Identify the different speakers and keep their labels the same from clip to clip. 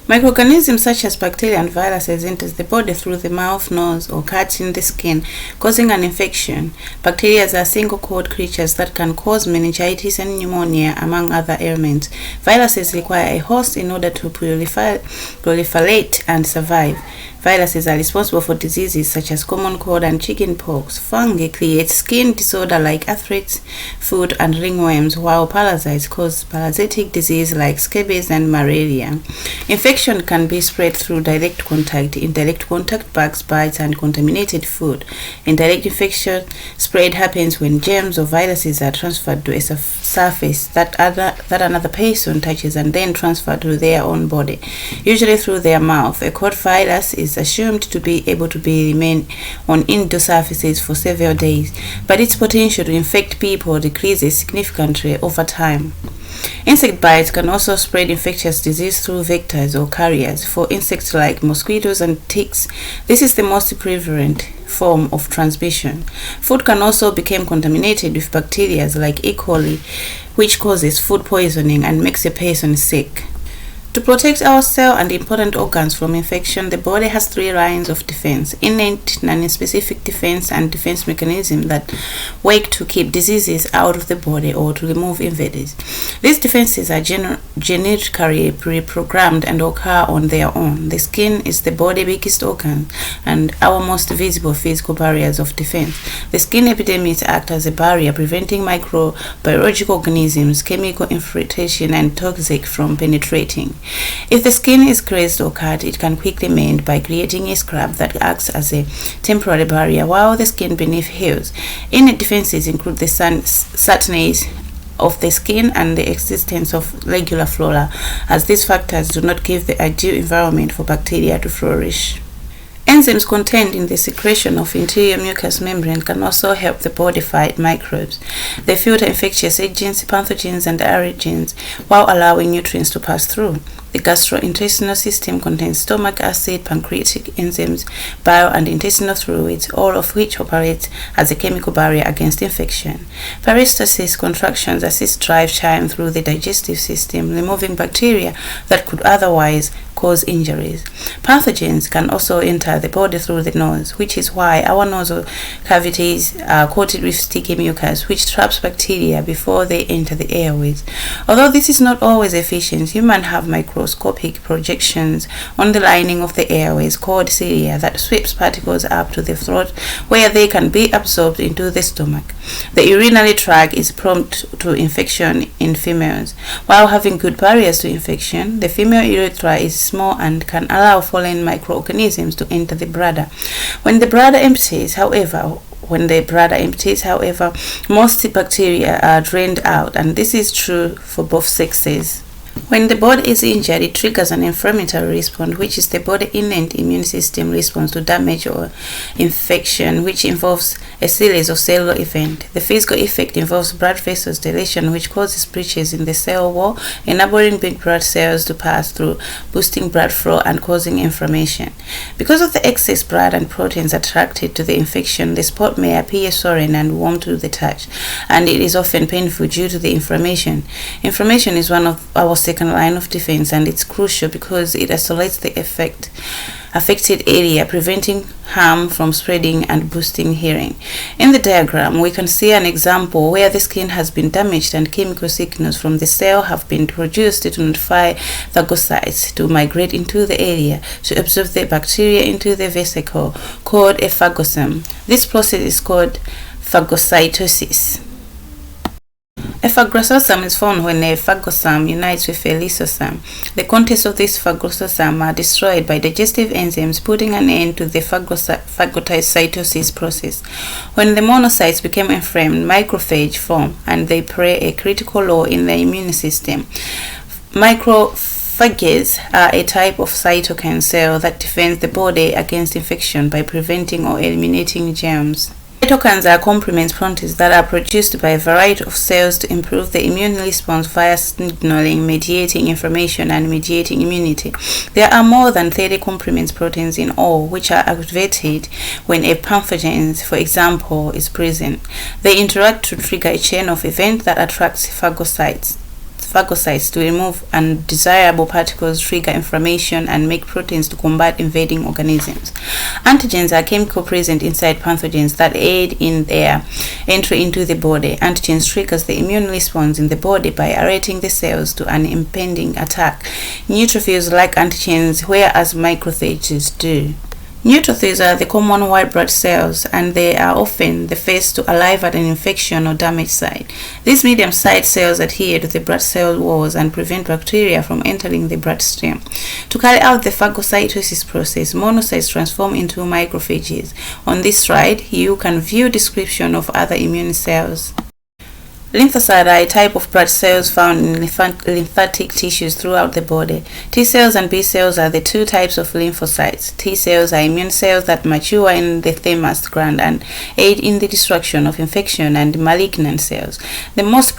Speaker 1: Microorganisms such as bacteria and viruses enter the body through the mouth, nose, or cuts in the skin, causing an infection. Bacteria are single-coat creatures that can cause meningitis and pneumonia, among other ailments. Viruses require a host in order to proliferate and survive. Viruses are responsible for diseases such as common cold and chickenpox. Fungi create skin disorder like arthritis, foot and ringworms, while parasites cause parasitic disease like scabies and malaria. Infection can be spread through direct contact, indirect contact, bugs, bites, and contaminated food. Indirect infection spread happens when germs or viruses are transferred to a surface that another person touches and then transferred to their own body, usually through their mouth. A cold virus is assumed to be able to remain on indoor surfaces for several days, but its potential to infect people decreases significantly over time. Insect bites can also spread infectious disease through vectors or carriers. For insects like mosquitoes and ticks, this is the most prevalent form of transmission. Food can also become contaminated with bacteria like E. coli, which causes food poisoning and makes a person sick. To protect our cell and important organs from infection, the body has three lines of defense: innate, non-specific defense, and defense mechanisms that work to keep diseases out of the body or to remove invaders. These defenses are genetically pre-programmed and occur on their own. The skin is the body's biggest organ and our most visible physical barriers of defense. The skin epidermis act as a barrier, preventing microbiological organisms, chemical infiltration, and toxic from penetrating. If the skin is grazed or cut, it can quickly mend by creating a scab that acts as a temporary barrier while the skin beneath heals. Innate defenses include the soundness of the skin and the existence of regular flora, as these factors do not give the ideal environment for bacteria to flourish. Enzymes contained in the secretion of interior mucous membrane can also help the body fight microbes. They filter infectious agents, pathogens, and allergens while allowing nutrients to pass through. The gastrointestinal system contains stomach acid, pancreatic enzymes, bile, and intestinal fluids, all of which operate as a chemical barrier against infection. Peristalsis contractions assist drive chyme through the digestive system, removing bacteria that could otherwise cause injuries. Pathogens can also enter the body through the nose, which is why our nasal cavities are coated with sticky mucus, which traps bacteria before they enter the airways. Although this is not always efficient, humans have microscopic projections on the lining of the airways called cilia that sweeps particles up to the throat, where they can be absorbed into the stomach. The urinary tract is prone to infection in females. While having good barriers to infection, the female urethra is small and can allow foreign microorganisms to enter the bladder. When the bladder empties, however, most bacteria are drained out, and this is true for both sexes. When the body is injured, it triggers an inflammatory response, which is the body's innate immune system response to damage or infection, which involves a series of cellular events. The physical effect involves blood vessels dilation, which causes breaches in the cell wall, enabling big blood cells to pass through, boosting blood flow and causing inflammation. Because of the excess blood and proteins attracted to the infection, the spot may appear swollen and warm to the touch, and it is often painful due to the inflammation. Inflammation is one of our second line of defense, and it's crucial because it isolates the affected area, preventing harm from spreading and boosting healing. In the diagram, we can see an example where the skin has been damaged and chemical signals from the cell have been produced to notify phagocytes to migrate into the area to absorb the bacteria into the vesicle called a phagosome. This process is called phagocytosis. A phagosome is formed when a phagosome unites with a lysosome. The contents of this phagosome are destroyed by digestive enzymes, putting an end to the phagocytosis process. When the monocytes become inflamed, macrophages form, and they play a critical role in the immune system. Macrophages are a type of cytokine cell that defends the body against infection by preventing or eliminating germs. Cytokines are complement proteins that are produced by a variety of cells to improve the immune response via signaling, mediating inflammation, and mediating immunity. There are more than 30 complement proteins in all, which are activated when a pathogen, for example, is present. They interact to trigger a chain of events that attracts phagocytes. phagocytes to remove undesirable particles, trigger inflammation, and make proteins to combat invading organisms. Antigens are chemicals present inside pathogens that aid in their entry into the body. Antigens triggers the immune response in the body by alerting the cells to an impending attack. Neutrophils like antigens, whereas macrophages do. Neutrophils are the common white blood cells, and they are often the first to arrive at an infection or damage site. These medium-sized cells adhere to the blood cell walls and prevent bacteria from entering the bloodstream. To carry out the phagocytosis process, monocytes transform into macrophages. On this slide, you can view description of other immune cells. Lymphocytes are a type of blood cells found in lymphatic tissues throughout the body. T cells and B cells are the two types of lymphocytes. T cells are immune cells that mature in the thymus gland and aid in the destruction of infection and malignant cells. The most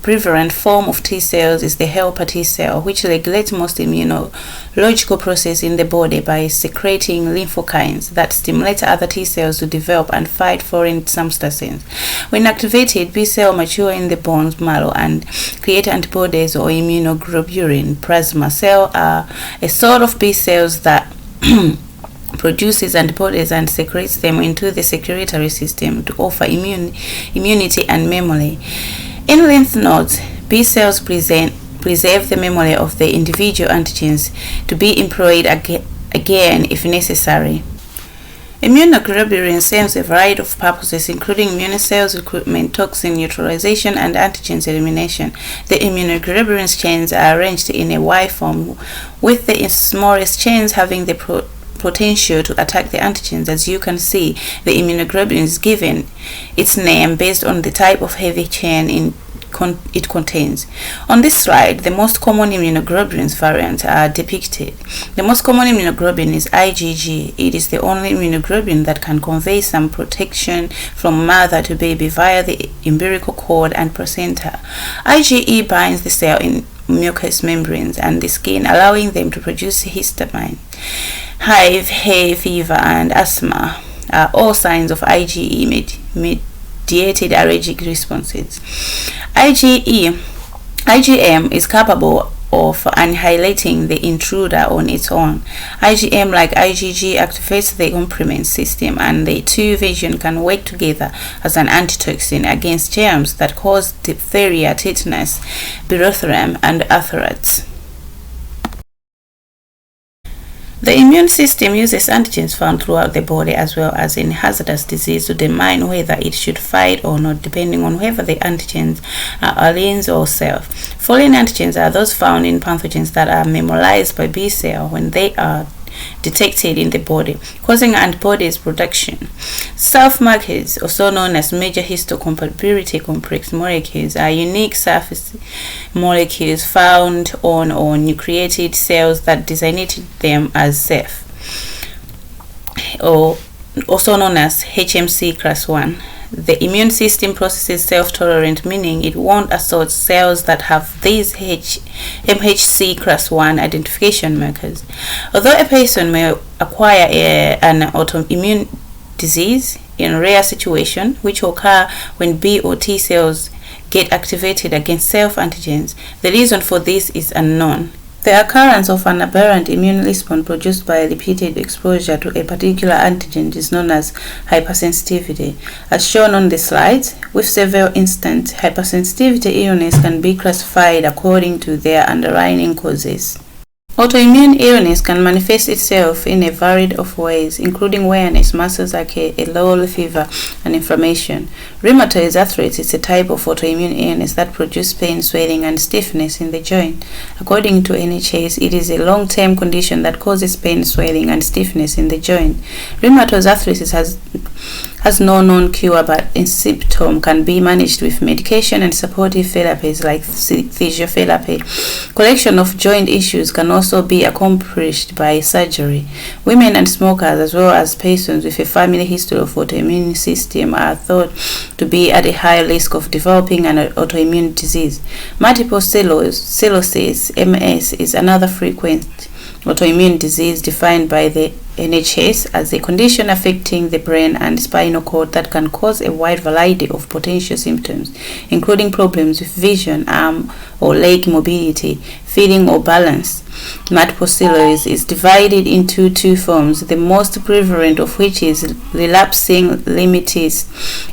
Speaker 1: prevalent form of T cells is the helper T cell, which regulates most immunological processes in the body by secreting lymphokines that stimulate other T cells to develop and fight foreign substances. When activated, B cells mature in the bone marrow and create antibodies or immunoglobulin. Plasma cells are a sort of B cells that produces antibodies and secretes them into the circulatory system to offer immunity and memory. In lymph nodes, B cells preserve the memory of the individual antigens to be employed again if necessary. Immunoglobulin serves a variety of purposes, including immune cells recruitment, toxin neutralization, and antigens elimination. The immunoglobulin chains are arranged in a Y form, with the smallest chains having the potential to attack the antigens. As you can see, the immunoglobulin is given its name based on the type of heavy chain it contains. On this slide, the most common immunoglobulin variants are depicted. The most common immunoglobulin is IgG. It is the only immunoglobulin that can convey some protection from mother to baby via the umbilical cord and placenta. IgE binds the cell in mucous membranes and the skin, allowing them to produce histamine. Hive, hay fever, and asthma are all signs of IgE mediated allergic responses. IgM is capable of annihilating the intruder on its own. IgM, like IgG, activates the complement system, and the two versions can work together as an antitoxin against germs that cause diphtheria, tetanus, pyrethrum, and anthrax. The immune system uses antigens found throughout the body as well as in hazardous disease to determine whether it should fight or not, depending on whether the antigens are aliens or self. Foreign antigens are those found in pathogens that are memorized by B cell when they are detected in the body, causing antibodies production. Self markers, also known as major histocompatibility complex molecules, are unique surface molecules found on or nucleated cells that designated them as self, or also known as HMC class 1. The immune system processes self-tolerant, meaning it won't assault cells that have these MHC class 1 identification markers. Although a person may acquire an autoimmune disease in rare situations, which occur when B or T cells get activated against self-antigens, the reason for this is unknown. The occurrence of an aberrant immune response produced by repeated exposure to a particular antigen is known as hypersensitivity. As shown on the slides, with several instances, hypersensitivity illness can be classified according to their underlying causes. Autoimmune illness can manifest itself in a variety of ways, including weakness, muscle ache, a low fever, and inflammation. Rheumatoid arthritis is a type of autoimmune illness that produces pain, swelling, and stiffness in the joint. According to NHS, it is a long-term condition that causes pain, swelling, and stiffness in the joint. Rheumatoid arthritis has no known cure, but its symptoms can be managed with medication and supportive therapies like physiotherapy. Correction of joint issues can also be accomplished by surgery. Women and smokers, as well as persons with a family history of autoimmune system, are thought to be at a high risk of developing an autoimmune disease. Multiple sclerosis (MS) is another frequent autoimmune disease defined by the NHS as a condition affecting the brain and spinal cord that can cause a wide variety of potential symptoms, including problems with vision, arm or leg mobility, feeding or balance. Multiple sclerosis is divided into two forms, the most prevalent of which is relapsing limitis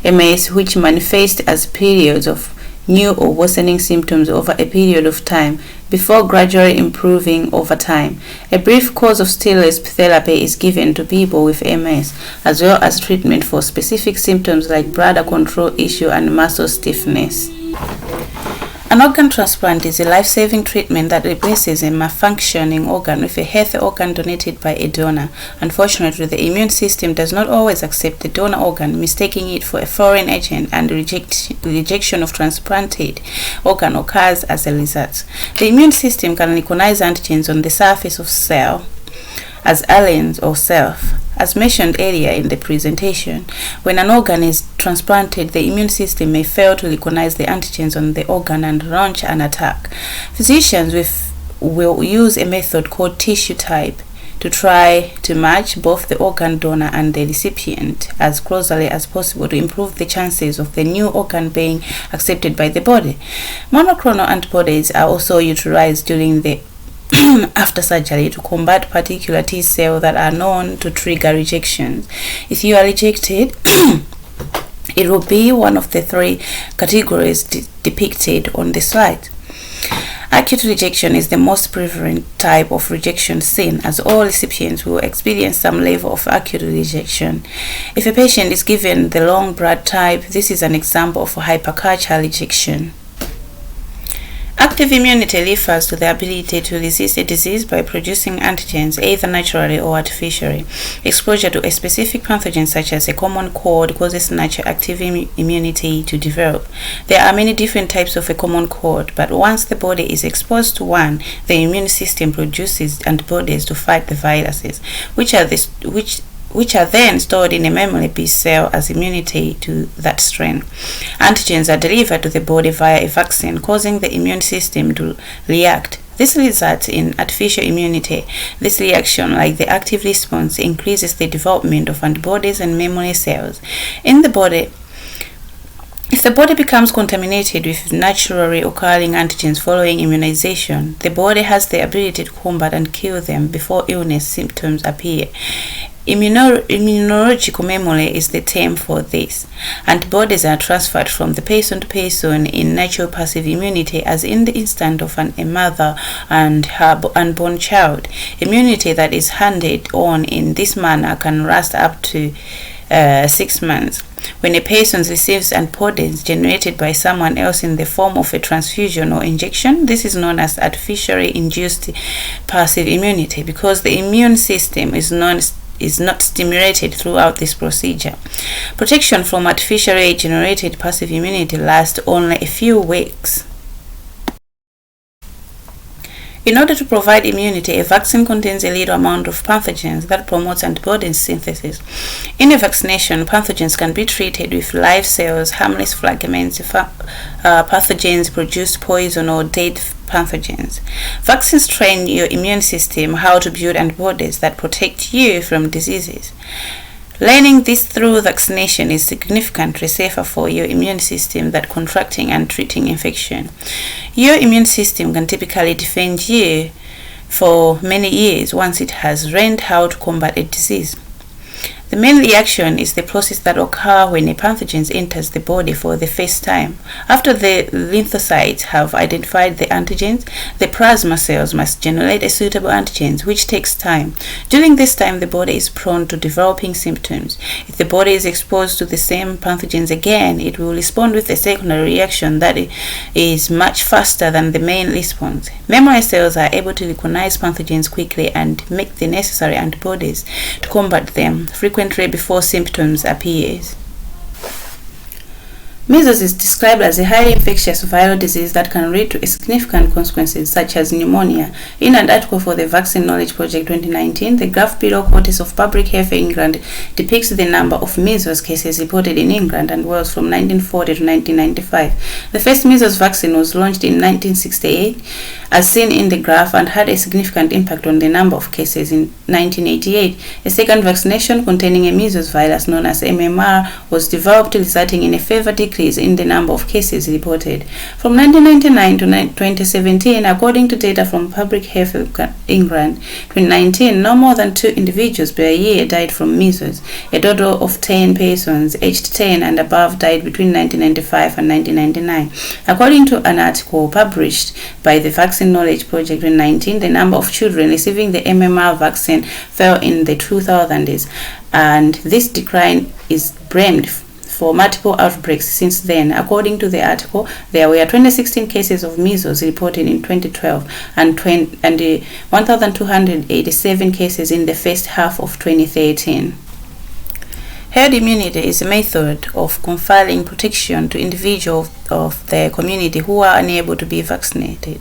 Speaker 1: MS, which manifests as periods of new or worsening symptoms over a period of time before gradually improving over time. A brief course of steroid therapy is given to people with MS, as well as treatment for specific symptoms like bladder control issue and muscle stiffness. An organ transplant is a life-saving treatment that replaces a malfunctioning organ with a healthy organ donated by a donor. Unfortunately, the immune system does not always accept the donor organ, mistaking it for a foreign agent, and rejection of transplanted organ occurs as a result. The immune system can recognize antigens on the surface of cell as aliens or self. As mentioned earlier in the presentation, when an organ is transplanted, the immune system may fail to recognize the antigens on the organ and launch an attack. Physicians will use a method called tissue type to try to match both the organ donor and the recipient as closely as possible to improve the chances of the new organ being accepted by the body. Monoclonal antibodies are also utilized during the after surgery to combat particular T cells that are known to trigger rejections. If you are rejected, it will be one of the three categories depicted on the slide. Acute rejection is the most prevalent type of rejection seen, as all recipients will experience some level of acute rejection. If a patient is given the long blood type, this is an example of hyperculture rejection. Active immunity refers to the ability to resist a disease by producing antigens either naturally or artificially. Exposure to a specific pathogen such as a common cold causes natural active immunity to develop. There are many different types of a common cold, but once the body is exposed to one, the immune system produces antibodies to fight the viruses, which are then stored in a memory B cell as immunity to that strain. Antigens are delivered to the body via a vaccine, causing the immune system to react. This results in artificial immunity. This reaction, like the active response, increases the development of antibodies and memory cells in the body. If the body becomes contaminated with naturally occurring antigens following immunization, the body has the ability to combat and kill them before illness symptoms appear. Immunological memory is the term for this. Antibodies are transferred from the person to person in natural passive immunity, as in the instance of a mother and her unborn child. Immunity that is handed on in this manner can last up to 6 months. When a person receives antibodies generated by someone else in the form of a transfusion or injection, this is known as artificially induced passive immunity, because the immune system is not stimulated throughout this procedure. Protection from artificially generated passive immunity lasts only a few weeks. In order to provide immunity, a vaccine contains a little amount of pathogens that promotes antibody synthesis. In a vaccination, pathogens can be treated with live cells, harmless fragments, pathogens produce poison, or dead pathogens. Vaccines train your immune system how to build antibodies that protect you from diseases. Learning this through vaccination is significantly safer for your immune system than contracting and treating infection. Your immune system can typically defend you for many years once it has learned how to combat a disease. The main reaction is the process that occurs when a pathogen enters the body for the first time. After the lymphocytes have identified the antigens, the plasma cells must generate a suitable antigens, which takes time. During this time, the body is prone to developing symptoms. If the body is exposed to the same pathogens again, it will respond with a secondary reaction that is much faster than the main response. Memory cells are able to recognize pathogens quickly and make the necessary antibodies to combat them frequently before symptoms appear. Measles is described as a highly infectious viral disease that can lead to significant consequences such as pneumonia. In an article for the Vaccine Knowledge Project 2019, the graph below quotas of Public Health England depicts the number of measles cases reported in England and Wales from 1940 to 1995. The first measles vaccine was launched in 1968, as seen in the graph, and had a significant impact on the number of cases in 1988. A second vaccination containing a measles virus known as MMR was developed, resulting in a further decrease in the number of cases reported. From 1999 to 2017, according to data from Public Health England 2019, no more than 2 individuals per year died from measles. A total of 10 persons aged 10 and above died between 1995 and 1999. According to an article published by the Vaccine Knowledge Project 2019, the number of children receiving the MMR vaccine fell in the 2000s, and this decline is blamed for multiple outbreaks since then. According to the article, there were 2016 cases of measles reported in 2012 and 1,287 cases in the first half of 2013. Herd immunity is a method of conferring protection to individuals of the community who are unable to be vaccinated,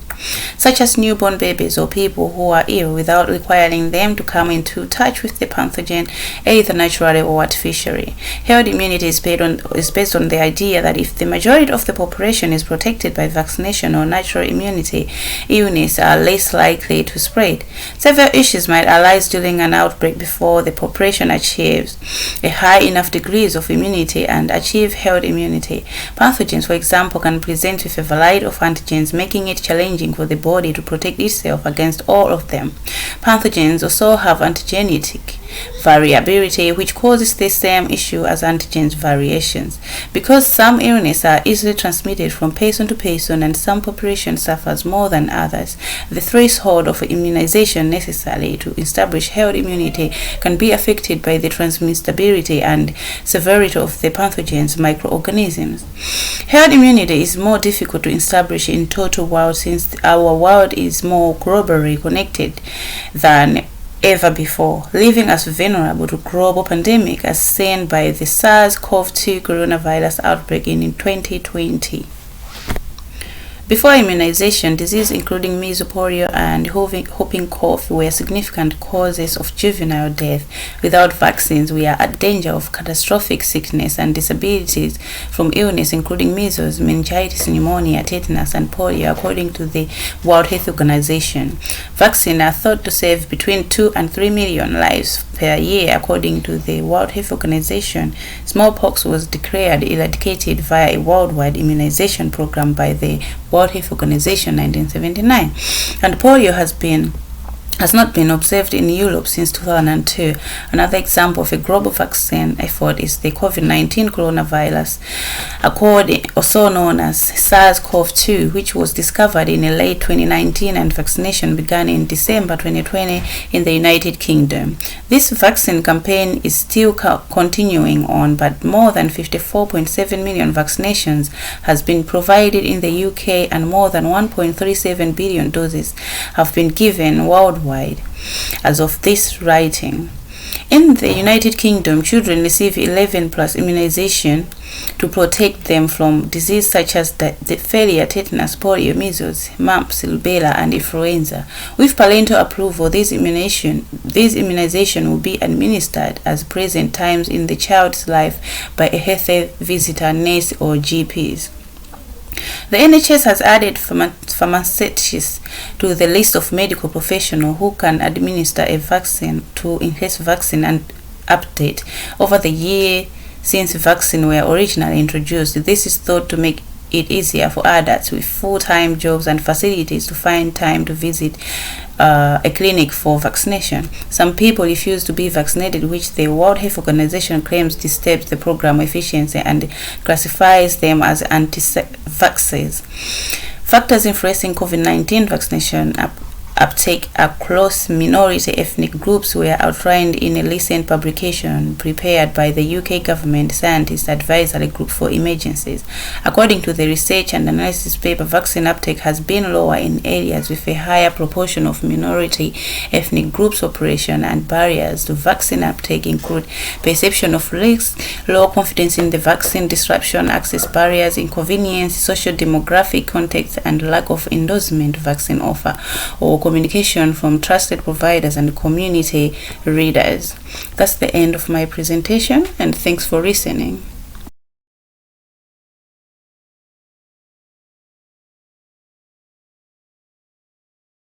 Speaker 1: such as newborn babies or people who are ill, without requiring them to come into touch with the pathogen, either naturally or artificially. Herd immunity is based on the idea that if the majority of the population is protected by vaccination or natural immunity, illness are less likely to spread. Several issues might arise during an outbreak before the population achieves a high enough degrees of immunity and achieve herd immunity. Pathogens, for example, can present with a variety of antigens, making it challenging for the body to protect itself against all of them. Pathogens also have antigenetic variability, which causes the same issue as antigens variations. Because some illnesses are easily transmitted from person to person and some populations suffers more than others, the threshold of immunization necessary to establish herd immunity can be affected by the transmissibility and severity of the pathogens microorganisms. Herd immunity is more difficult to establish in total world, since our world is more globally connected than ever before, leaving us vulnerable to global pandemic as seen by the SARS-CoV-2 coronavirus outbreak in 2020. Before immunization, disease including measles, polio, and whooping cough were significant causes of juvenile death. Without vaccines, we are at danger of catastrophic sickness and disabilities from illness including measles, meningitis, pneumonia, tetanus, and polio, according to the World Health Organization. Vaccines are thought to save between 2 and 3 million lives per year, according to the World Health Organization. Smallpox was declared eradicated via a worldwide immunization program by the World Health Organization in 1979, and polio has not been observed in Europe since 2002. Another example of a global vaccine effort is the COVID-19 coronavirus, also known as SARS-CoV-2, which was discovered in late 2019 and vaccination began in December 2020 in the United Kingdom. This vaccine campaign is still continuing on, but more than 54.7 million vaccinations has been provided in the UK and more than 1.37 billion doses have been given worldwide as of this writing. In the United Kingdom, children receive 11 plus immunization to protect them from disease such as diphtheria, tetanus, polio, measles, mumps, rubella, and influenza. With parental approval, these immunization will be administered at present times in the child's life by a health visitor, nurse, or GPs. The NHS has added pharmacists to the list of medical professionals who can administer a vaccine to enhance vaccine and update over the year since vaccines were originally introduced. This is thought to make it easier for adults with full-time jobs and facilities to find time to visit a clinic for vaccination. Some people refuse to be vaccinated, which the World Health Organization claims disturbs the program efficiency and classifies them as anti-vaxxers. Factors influencing COVID-19 vaccination uptake across minority ethnic groups were outlined in a recent publication prepared by the UK Government Scientist Advisory Group for Emergencies. According to the research and analysis paper, vaccine uptake has been lower in areas with a higher proportion of minority ethnic groups. Operation and barriers to vaccine uptake include perception of risk, low confidence in the vaccine, disruption, access barriers, inconvenience, social demographic context, and lack of endorsement vaccine offer or communication from trusted providers and community readers. That's the end of my presentation, and thanks for listening.